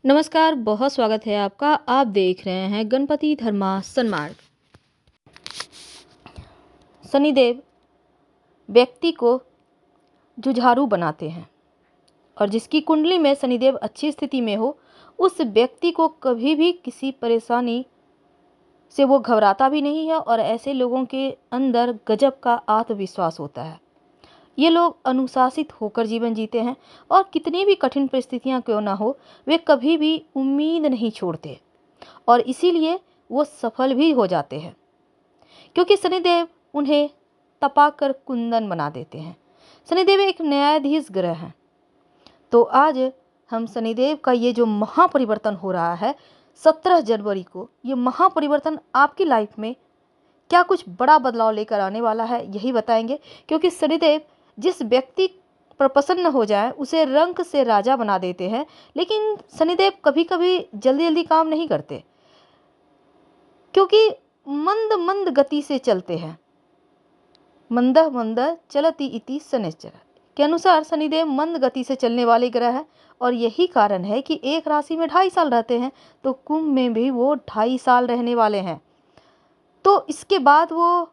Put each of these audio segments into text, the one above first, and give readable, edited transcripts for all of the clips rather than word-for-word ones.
नमस्कार, बहुत स्वागत है आपका। आप देख रहे हैं गणपति धर्मा सन्मार्ग। शनिदेव व्यक्ति को जुझारू बनाते हैं और जिसकी कुंडली में शनिदेव अच्छी स्थिति में हो, उस व्यक्ति को कभी भी किसी परेशानी से वो घबराता भी नहीं है और ऐसे लोगों के अंदर गजब का आत्मविश्वास होता है। ये लोग अनुशासित होकर जीवन जीते हैं और कितनी भी कठिन परिस्थितियां क्यों ना हो, वे कभी भी उम्मीद नहीं छोड़ते और इसीलिए वो सफल भी हो जाते हैं, क्योंकि शनिदेव उन्हें तपाकर कुंदन बना देते हैं। शनिदेव एक न्यायाधीश ग्रह हैं। तो आज हम शनिदेव का ये जो महापरिवर्तन हो रहा है 17 जनवरी को, ये महापरिवर्तन आपकी लाइफ में क्या कुछ बड़ा बदलाव लेकर आने वाला है, यही बताएंगे। क्योंकि शनिदेव जिस व्यक्ति पर प्रसन्न हो जाए उसे रंक से राजा बना देते हैं, लेकिन शनिदेव कभी कभी जल्दी जल्दी काम नहीं करते, क्योंकि मंद मंद गति से चलते हैं। मंदः मंदः चलति इति शनिश्चर के अनुसार शनिदेव मंद गति से चलने वाले ग्रह है और यही कारण है कि एक राशि में 2.5 साल रहते हैं, तो कुंभ में भी वो 2.5 साल रहने वाले हैं। तो इसके बाद वो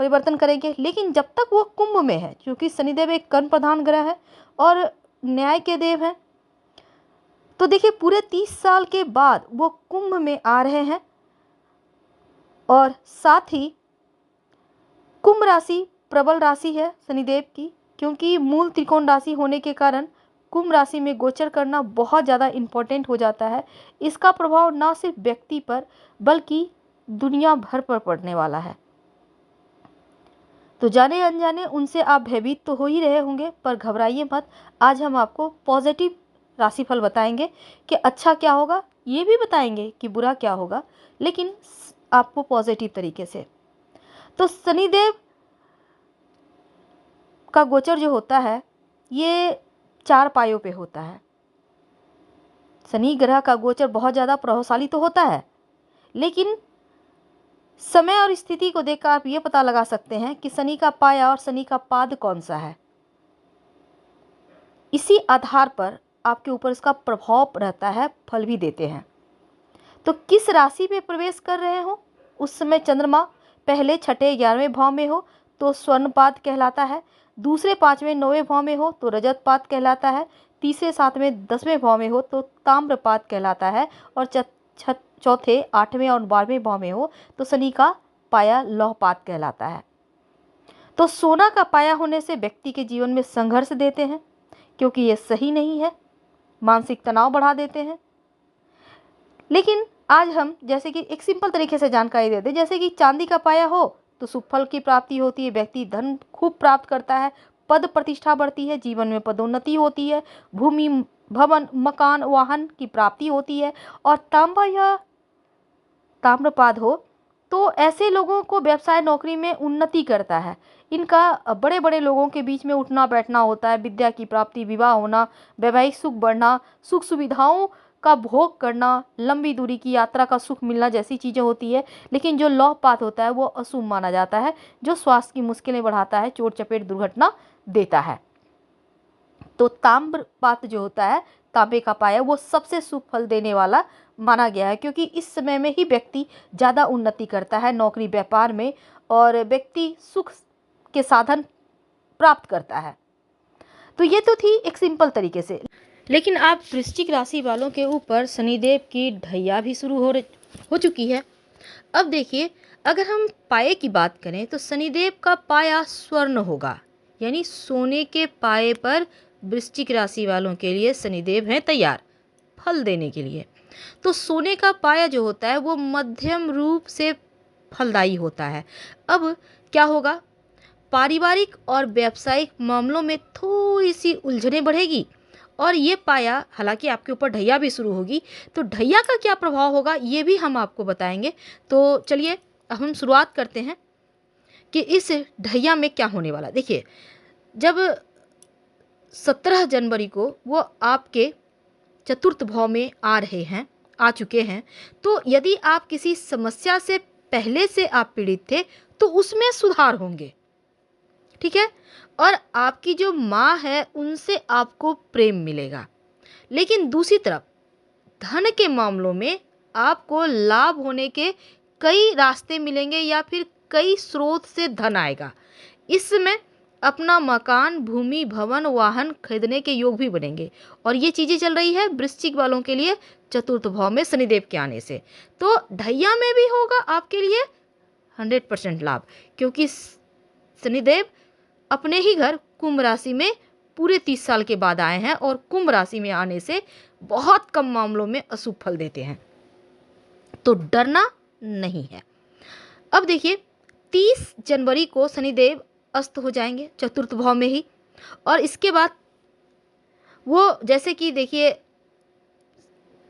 परिवर्तन करेंगे, लेकिन जब तक वो कुंभ में है, क्योंकि शनिदेव एक कर्म प्रधान ग्रह है और न्याय के देव हैं, तो देखिए पूरे 30 साल के बाद वो कुंभ में आ रहे हैं। और साथ ही कुंभ राशि प्रबल राशि है शनिदेव की, क्योंकि मूल त्रिकोण राशि होने के कारण कुंभ राशि में गोचर करना बहुत ज़्यादा इम्पोर्टेंट हो जाता है। इसका प्रभाव ना सिर्फ व्यक्ति पर बल्कि दुनिया भर पर पड़ने वाला है। तो जाने अनजाने उनसे आप भयभीत तो हो ही रहे होंगे, पर घबराइए मत। आज हम आपको पॉजिटिव राशिफल बताएंगे कि अच्छा क्या होगा, ये भी बताएंगे कि बुरा क्या होगा, लेकिन आपको पॉजिटिव तरीके से। तो शनिदेव का गोचर जो होता है ये 4 पायों पे होता है। शनि ग्रह का गोचर बहुत ज़्यादा प्रभावशाली तो होता है, लेकिन समय और स्थिति को देखकर आप ये पता लगा सकते हैं कि शनि का पाया और शनि का पाद कौन सा है। इसी आधार पर आपके ऊपर इसका प्रभाव रहता है, फल भी देते हैं। तो किस राशि में प्रवेश कर रहे हो, उस समय चंद्रमा पहले, छठे, 11वें भाव में हो तो स्वर्णपाद कहलाता है। दूसरे, 5वें, 9वें भाव में हो तो रजतपाद कहलाता है। तीसरे, 7वें, 10वें भाव में हो तो ताम्रपाद कहलाता है। और चौथे, 8वें और 12वें भाव में हो तो शनि का पाया लौहपाद कहलाता है। तो सोना का पाया होने से व्यक्ति के जीवन में संघर्ष देते हैं, क्योंकि ये सही नहीं है, मानसिक तनाव बढ़ा देते हैं। लेकिन आज हम जैसे कि एक सिंपल तरीके से जानकारी देते हैं, जैसे कि चांदी का पाया हो तो शुभ फल की प्राप्ति होती है, व्यक्ति धन खूब प्राप्त करता है, पद प्रतिष्ठा बढ़ती है, जीवन में पदोन्नति होती है, भूमि, भवन, मकान, वाहन की प्राप्ति होती है। और तांबा या ताम्रपाद हो तो ऐसे लोगों को व्यवसाय नौकरी में उन्नति करता है। इनका बड़े बड़े लोगों के बीच में उठना बैठना होता है, विद्या की प्राप्ति, विवाह होना, वैवाहिक सुख बढ़ना, सुख सुविधाओं का भोग करना, लंबी दूरी की यात्रा का सुख मिलना जैसी चीज़ें होती है। लेकिन जो लौहपात होता है वो अशुभ माना जाता है, जो स्वास्थ्य की मुश्किलें बढ़ाता है, चोट चपेट दुर्घटना देता है। तो ताम्रपात जो होता है, तांबे का पाया, वो सबसे शुभ फल देने वाला माना गया है, क्योंकि इस समय में ही व्यक्ति ज़्यादा उन्नति करता है नौकरी व्यापार में और व्यक्ति सुख के साधन प्राप्त करता है। तो ये तो थी एक सिंपल तरीके से। लेकिन आप वृश्चिक राशि वालों के ऊपर शनिदेव की ढैया भी शुरू हो चुकी है। अब देखिए, अगर हम पाए की बात करें तो शनिदेव का पाया स्वर्ण होगा, यानी सोने के पाए पर वृश्चिक राशि वालों के लिए शनिदेव हैं तैयार फल देने के लिए। तो सोने का पाया जो होता है वो मध्यम रूप से फलदायी होता है। अब क्या होगा, पारिवारिक और व्यावसायिक मामलों में थोड़ी सी उलझनें बढ़ेगी और ये पाया, हालांकि आपके ऊपर ढैया भी शुरू होगी, तो ढैया का क्या प्रभाव होगा ये भी हम आपको बताएंगे। तो चलिए हम शुरुआत करते हैं कि इस ढैया में क्या होने वाला। देखिए, जब 17 जनवरी को वो आपके चतुर्थ भाव में आ चुके हैं, तो यदि आप किसी समस्या से पहले से आप पीड़ित थे तो उसमें सुधार होंगे, ठीक है। और आपकी जो माँ है उनसे आपको प्रेम मिलेगा। लेकिन दूसरी तरफ धन के मामलों में आपको लाभ होने के कई रास्ते मिलेंगे या फिर कई स्रोत से धन आएगा। इस समय अपना मकान, भूमि, भवन, वाहन खरीदने के योग भी बनेंगे और ये चीज़ें चल रही है वृश्चिक वालों के लिए चतुर्थ भाव में शनिदेव के आने से। तो ढैया में भी होगा आपके लिए 100% लाभ, क्योंकि शनिदेव अपने ही घर कुंभ राशि में पूरे 30 साल के बाद आए हैं और कुंभ राशि में आने से बहुत कम मामलों में अशुभ फल देते हैं, तो डरना नहीं है। अब देखिए 30 जनवरी को शनिदेव अस्त हो जाएंगे चतुर्थ भाव में ही, और इसके बाद वो जैसे कि देखिए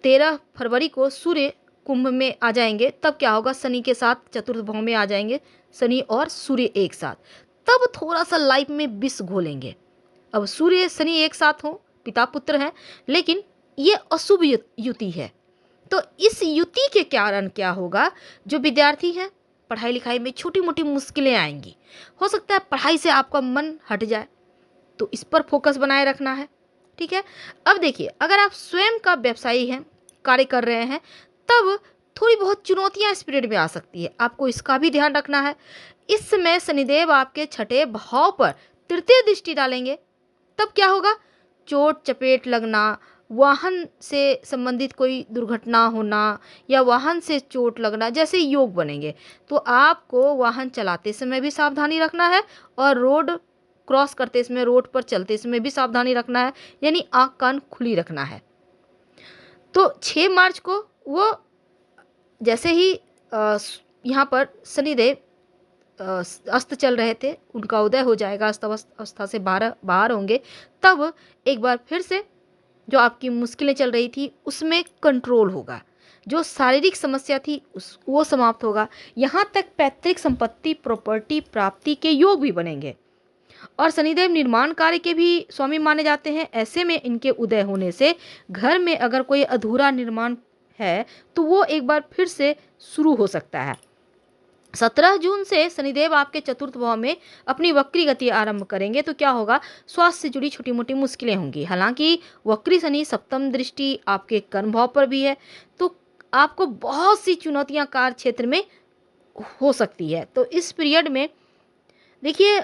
13 फरवरी को सूर्य कुंभ में आ जाएंगे, तब क्या होगा, शनि के साथ चतुर्थ भाव में आ जाएंगे शनि और सूर्य एक साथ, तब थोड़ा सा लाइफ में विष घोलेंगे। अब सूर्य शनि एक साथ हो, पिता पुत्र हैं, लेकिन ये अशुभ युति है। तो इस युति के कारण क्या होगा, जो विद्यार्थी हैं पढ़ाई लिखाई में छोटी मोटी मुश्किलें आएंगी, हो सकता है पढ़ाई से आपका मन हट जाए, तो इस पर फोकस बनाए रखना है। ठीक है। अब देखिए अगर आप स्वयं का व्यवसायी हैं, कार्य कर रहे हैं, तब थोड़ी बहुत चुनौतियां इस पीरियड में आ सकती है, आपको इसका भी ध्यान रखना है। इस समय शनिदेव आपके छठे भाव पर तृतीय दृष्टि डालेंगे, तब क्या होगा, चोट चपेट लगना, वाहन से संबंधित कोई दुर्घटना होना या वाहन से चोट लगना जैसे योग बनेंगे। तो आपको वाहन चलाते समय भी सावधानी रखना है और रोड क्रॉस करते समय, रोड पर चलते समय भी सावधानी रखना है, यानी आँख कान खुली रखना है। तो 6 मार्च को वो जैसे ही यहाँ पर शनिदेव अस्त चल रहे थे, उनका उदय हो जाएगा, अस्त अवस्था से बाहर होंगे, तब एक बार फिर से जो आपकी मुश्किलें चल रही थी उसमें कंट्रोल होगा, जो शारीरिक समस्या थी वो समाप्त होगा। यहाँ तक पैतृक संपत्ति प्रॉपर्टी प्राप्ति के योग भी बनेंगे और शनिदेव निर्माण कार्य के भी स्वामी माने जाते हैं। ऐसे में इनके उदय होने से घर में अगर कोई अधूरा निर्माण है तो वो एक बार फिर से शुरू हो सकता है। 17 जून से शनिदेव आपके चतुर्थ भाव में अपनी वक्री गति आरंभ करेंगे, तो क्या होगा, स्वास्थ्य से जुड़ी छोटी मोटी मुश्किलें होंगी। हालांकि वक्री शनि सप्तम दृष्टि आपके कर्म भाव पर भी है, तो आपको बहुत सी चुनौतियां कार्य क्षेत्र में हो सकती है। तो इस पीरियड में देखिए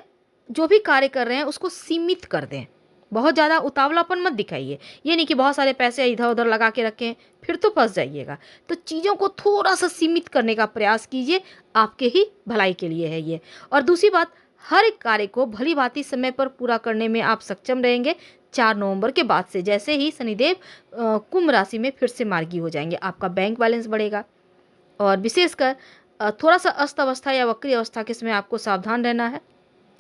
जो भी कार्य कर रहे हैं उसको सीमित कर दें, बहुत ज़्यादा उतावलापन मत दिखाइए। ये नहीं कि बहुत सारे पैसे इधर उधर लगा के रखें, फिर तो फंस जाइएगा। तो चीज़ों को थोड़ा सा सीमित करने का प्रयास कीजिए, आपके ही भलाई के लिए है ये। और दूसरी बात, हर एक कार्य को भली भांति समय पर पूरा करने में आप सक्षम रहेंगे 4 नवंबर के बाद से, जैसे ही शनिदेव कुंभ राशि में फिर से मार्गी हो जाएंगे। आपका बैंक बैलेंस बढ़ेगा और विशेषकर थोड़ा सा अस्त अवस्था या वक्री अवस्था के समय आपको सावधान रहना है,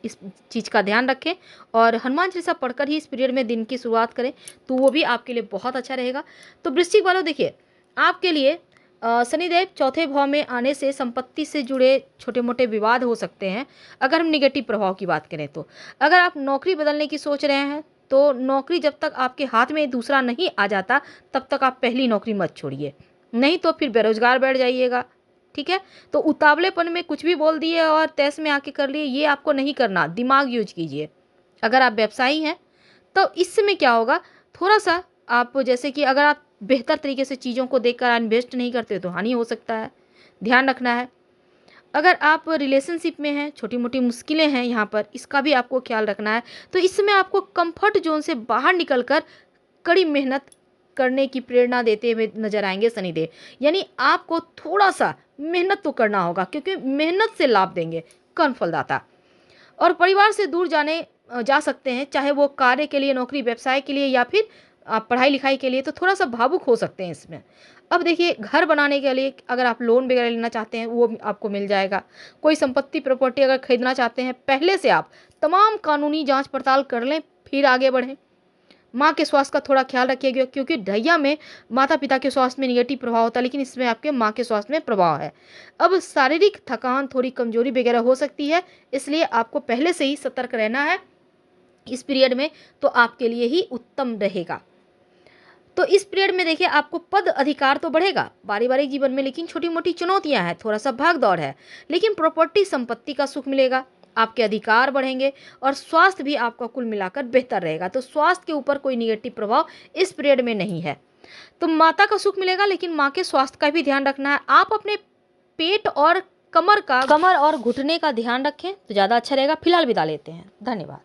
इस चीज़ का ध्यान रखें। और हनुमान चालीसा पढ़कर ही इस पीरियड में दिन की शुरुआत करें, तो वो भी आपके लिए बहुत अच्छा रहेगा। तो वृश्चिक वालों देखिए आपके लिए शनिदेव चौथे भाव में आने से संपत्ति से जुड़े छोटे मोटे विवाद हो सकते हैं। अगर हम निगेटिव प्रभाव की बात करें तो अगर आप नौकरी बदलने की सोच रहे हैं तो नौकरी जब तक आपके हाथ में दूसरा नहीं आ जाता तब तक आप पहली नौकरी मत छोड़िए, नहीं तो फिर बेरोजगार बैठ जाइएगा। ठीक है। तो उतावलेपन में कुछ भी बोल दिए और तैस में आके कर लिए, ये आपको नहीं करना, दिमाग यूज कीजिए। अगर आप व्यवसायी हैं तो इस समय क्या होगा, थोड़ा सा आप जैसे कि अगर आप बेहतर तरीके से चीज़ों को देखकर इन्वेस्ट नहीं करते तो हानि हो सकता है, ध्यान रखना है। अगर आप रिलेशनशिप में हैं, छोटी मोटी मुश्किलें हैं यहाँ पर, इसका भी आपको ख्याल रखना है। तो इस समय आपको कंफर्ट जोन से बाहर निकलकर कड़ी मेहनत करने की प्रेरणा देते हुए नजर आएंगे शनिदेव, यानी आपको थोड़ा सा मेहनत तो करना होगा, क्योंकि मेहनत से लाभ देंगे कर्म फलदाता। और परिवार से दूर जा सकते हैं, चाहे वो कार्य के लिए, नौकरी व्यवसाय के लिए या फिर आप पढ़ाई लिखाई के लिए, तो थोड़ा सा भावुक हो सकते हैं इसमें। अब देखिए घर बनाने के लिए अगर आप लोन वगैरह लेना चाहते हैं वो आपको मिल जाएगा। कोई संपत्ति प्रॉपर्टी अगर खरीदना चाहते हैं, पहले से आप तमाम कानूनी जांच पड़ताल कर लें फिर आगे बढ़ें। माँ के स्वास्थ्य का थोड़ा ख्याल रखिएगा, क्योंकि ढैया में माता पिता के स्वास्थ्य में निगेटिव प्रभाव होता है, लेकिन इसमें आपके माँ के स्वास्थ्य में प्रभाव है। अब शारीरिक थकान, थोड़ी कमजोरी वगैरह हो सकती है, इसलिए आपको पहले से ही सतर्क रहना है इस पीरियड में, तो आपके लिए ही उत्तम रहेगा। तो इस पीरियड में देखिए आपको पद अधिकार तो बढ़ेगा पारिवारिक जीवन में, लेकिन छोटी मोटी चुनौतियां हैं, थोड़ा सा भाग दौड़ है, लेकिन प्रॉपर्टी संपत्ति का सुख मिलेगा, आपके अधिकार बढ़ेंगे और स्वास्थ्य भी आपका कुल मिलाकर बेहतर रहेगा। तो स्वास्थ्य के ऊपर कोई निगेटिव प्रभाव इस पीरियड में नहीं है। तो माता का सुख मिलेगा, लेकिन माँ के स्वास्थ्य का भी ध्यान रखना है। आप अपने पेट और कमर और घुटने का ध्यान रखें तो ज़्यादा अच्छा रहेगा। फिलहाल विदा लेते हैं, धन्यवाद।